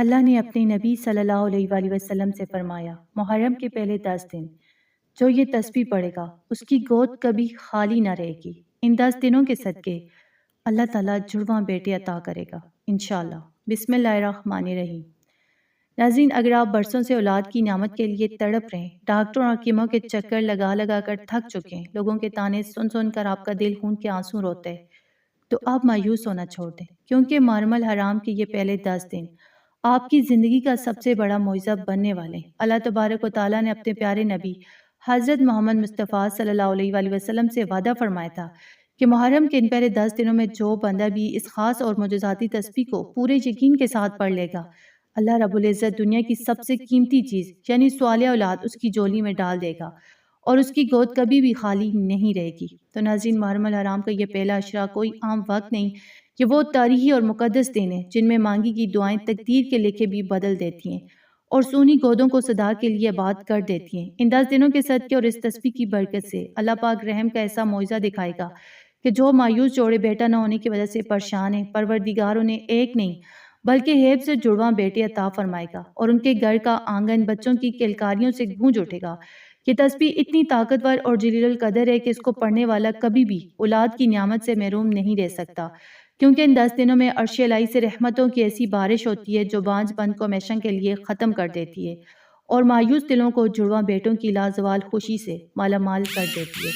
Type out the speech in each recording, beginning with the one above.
اللہ نے اپنے نبی صلی اللہ علیہ وآلہ وسلم سے فرمایا، محرم کے پہلے 10 دن جو یہ تسبیح پڑھے گا اس کی گود کبھی خالی نہ رہے گی۔ ان 10 دنوں کے صدقے اللہ تعالیٰ جڑواں بیٹے عطا کرے گا انشاءاللہ۔ بسم اللہ الرحمن الرحیم۔ ناظرین، اگر آپ برسوں سے اولاد کی نعمت کے لیے تڑپ رہے ہیں، ڈاکٹروں اور حکیموں کے چکر لگا لگا کر تھک چکے ہیں، لوگوں کے تانے سن سن کر آپ کا دل خون کے آنسو روتا ہے، تو آپ مایوس ہونا چھوڑ دیں، کیونکہ محرم الحرام کے یہ پہلے 10 دن آپ کی زندگی کا سب سے بڑا معجزہ بننے والے ہیں۔ اللہ تبارک و تعالیٰ نے اپنے پیارے نبی حضرت محمد مصطفیٰ صلی اللہ علیہ وآلہ وسلم سے وعدہ فرمایا تھا کہ محرم کے ان پہلے 10 دنوں میں جو بندہ بھی اس خاص اور معجزاتی تسبیح کو پورے یقین کے ساتھ پڑھ لے گا، اللہ رب العزت دنیا کی سب سے قیمتی چیز یعنی صالح اولاد اس کی جولی میں ڈال دے گا اور اس کی گود کبھی بھی خالی نہیں رہے گی۔ تو ناظرین، محرم الحرام کا یہ پہلا عشرہ کوئی عام وقت نہیں، یہ وہ تاریخی اور مقدس دن ہیں جن میں مانگی کی دعائیں تقدیر کے لکھے بھی بدل دیتی ہیں اور سونی گودوں کو صدا کے لیے آباد کر دیتی ہیں۔ ان 10 دنوں کے صدقے اور اس تسبیح کی برکت سے اللہ پاک رحم کا ایسا معجزہ دکھائے گا کہ جو مایوس جوڑے بیٹا نہ ہونے کی وجہ سے پریشان ہیں، پروردگار انہیں ایک نہیں بلکہ ہیب سے جڑواں بیٹے عطا فرمائے گا اور ان کے گھر کا آنگن بچوں کی کلکاریوں سے گونج اٹھے گا۔ یہ تسبیح اتنی طاقتور اور جلیل القدر ہے کہ اس کو پڑھنے والا کبھی بھی اولاد کی نعمت سے محروم نہیں رہ سکتا، کیونکہ ان 10 دنوں میں عرش الہی سے رحمتوں کی ایسی بارش ہوتی ہے جو بانجھ پن کو ہمیشہ کے لیے ختم کر دیتی ہے اور مایوس دلوں کو جڑواں بیٹوں کی لازوال خوشی سے مالا مال کر دیتی ہے۔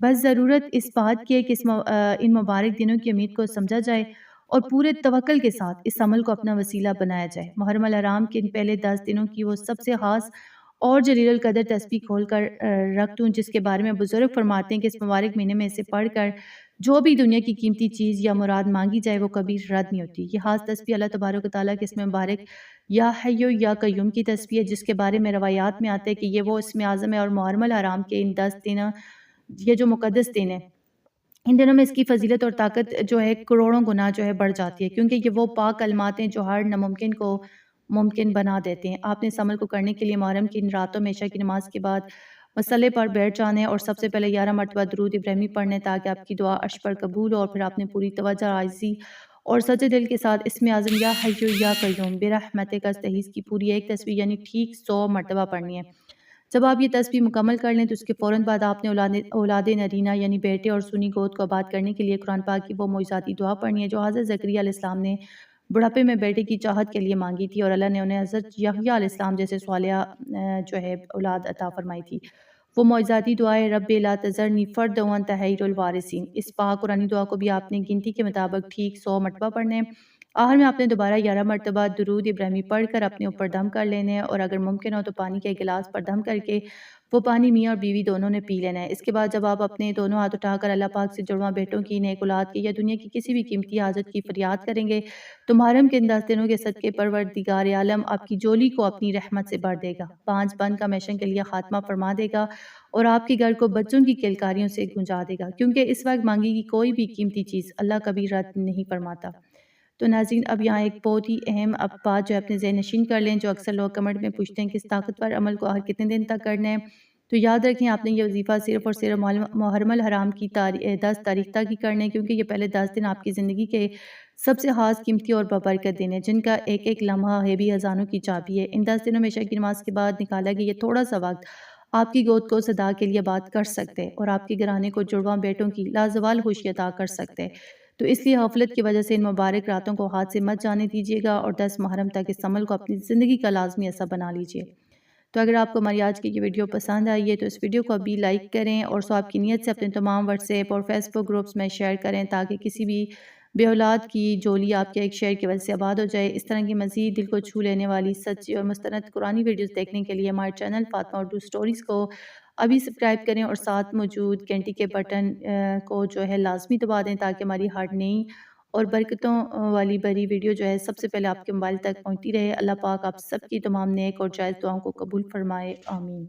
بس ضرورت اس بات کی ہے کہ ان مبارک دنوں کی امید کو سمجھا جائے اور پورے توکل کے ساتھ اس عمل کو اپنا وسیلہ بنایا جائے۔ محرم الحرام کے ان پہلے 10 دنوں کی وہ سب سے خاص اور جلیل القدر تسبیح کھول کر رکھ دوں جس کے بارے میں بزرگ فرماتے ہیں کہ اس مبارک مہینے میں اسے پڑھ کر جو بھی دنیا کی قیمتی چیز یا مراد مانگی جائے وہ کبھی رد نہیں ہوتی۔ یہ خاص تسبیح اللہ تبارک و تعالیٰ کے اسم مبارک یا حی یا قیوم کی تسبیح ہے، جس کے بارے میں روایات میں آتا ہے کہ یہ وہ اسم اعظم ہے اور محرم الحرام کے ان 10 دن یہ جو مقدس دن ہے، ان دنوں میں اس کی فضیلت اور طاقت جو ہے کروڑوں گنا جو ہے بڑھ جاتی ہے، کیونکہ یہ وہ پاک کلمات ہیں جو ہر ناممکن کو ممکن بنا دیتے ہیں۔ آپ نے اس عمل کو کرنے کے لیے محرم کی ان راتوں میں عشاء کی نماز کے بعد مصلے پر بیٹھ جانا ہے اور سب سے پہلے 11 مرتبہ درود ابراہیمی پڑھنا ہے تاکہ آپ کی دعا عرش پر قبول ہو، اور پھر آپ نے پوری توجہ، عاجزی اور سچے دل کے ساتھ اسم اعظم یا حی یا قیوم برحمتک استغیث کی پوری ایک تسبیح یعنی ٹھیک 100 مرتبہ پڑھنی ہے۔ جب آپ یہ تسبیح مکمل کر لیں تو اس کے فوراً بعد آپ نے اولاد نرینہ یعنی بیٹے اور سنی گود کو آباد کرنے کے لیے قرآن پاک کی وہ معجزاتی دعا پڑھنی ہے جو حضرت زکریا علیہ السلام نے بڑھاپے میں بیٹے کی چاہت کے لیے مانگی تھی اور اللہ نے انہیں حضرت یحییٰ علیہ السلام جیسے صالحہ جو ہے اولاد عطا فرمائی تھی۔ وہ معجزاتی دعا ہے رب لا تذرنی فردا وانت خیر الوارثین۔ اس پاک قرآنی دعا کو بھی آپ نے گنتی کے مطابق ٹھیک 100 مرتبہ پڑھنا ہے۔ آخر میں آپ نے دوبارہ 11 مرتبہ درود ابراہیمی پڑھ کر اپنے اوپر دم کر لینا ہے اور اگر ممکن ہو تو پانی کے گلاس پر دم کر کے وہ پانی میاں اور بیوی دونوں نے پی لینا ہے۔ اس کے بعد جب آپ اپنے دونوں ہاتھ اٹھا کر اللہ پاک سے جڑواں بیٹوں کی، نیک اولاد کی یا دنیا کی کسی بھی قیمتی حاجت کی فریاد کریں گے تو محرم کے ان 10 دنوں کے صدقے پروردگار عالم آپ کی جولی کو اپنی رحمت سے بھر دے گا، بانجھ پن کا ہمیشہ کے لیے خاتمہ فرما دے گا اور آپ کے گھر کو بچوں کی کلکاریوں سے گنجا دے گا، کیونکہ اس وقت مانگی کی کوئی بھی قیمتی چیز اللہ کبھی رد نہیں فرماتا۔ تو ناظرین، اب یہاں ایک بہت ہی اہم بات جو ہے اپنے ذہن نشین کر لیں، جو اکثر لوگ کمنٹ میں پوچھتے ہیں کہ اس طاقتور عمل کو آخر کتنے دن تک کرنا ہے، تو یاد رکھیں آپ نے یہ وظیفہ صرف اور صرف محرم الحرام کی 10 تاریخ تک ہی کرنا ہے، کیونکہ یہ پہلے 10 دن آپ کی زندگی کے سب سے خاص، قیمتی اور بابرکت دن ہے جن کا ایک ایک لمحہ غیبی خزانوں کی چابی ہے۔ ان 10 دنوں میں عشاء کی نماز کے بعد نکالا گیا یہ تھوڑا سا وقت آپ کی گود کو صدا کے لیے آباد کر سکتے اور آپ کے گھرانے کو جڑواں بیٹوں کی لازوال خوشی عطا کر سکتے، تو اس لیے غفلت کی وجہ سے ان مبارک راتوں کو ہاتھ سے مت جانے دیجیے گا اور 10 محرم تک اس عمل کو اپنی زندگی کا لازمی حصہ بنا لیجیے۔ تو اگر آپ کو ہماری آج کی یہ ویڈیو پسند آئی ہے تو اس ویڈیو کو ابھی لائک کریں اور آپ کی نیت سے اپنے تمام واٹس ایپ اور فیس بک گروپس میں شیئر کریں تاکہ کسی بھی بے اولاد کی جولی آپ کے ایک شیئر کی وجہ سے آباد ہو جائے۔ اس طرح کی مزید دل کو چھو لینے والی سچی اور مستند قرآنی ویڈیوز دیکھنے کے لیے ہمارے چینل فاطمہ اردو اسٹوریز کو ابھی سبسکرائب کریں اور ساتھ موجود گھنٹی کے بٹن کو جو ہے لازمی دبا دیں تاکہ ہماری ہر نئی اور برکتوں والی بری ویڈیو جو ہے سب سے پہلے آپ کے موبائل تک پہنچتی رہے۔ اللہ پاک آپ سب کی تمام نیک اور جائز دعاؤں کو قبول فرمائے، آمین۔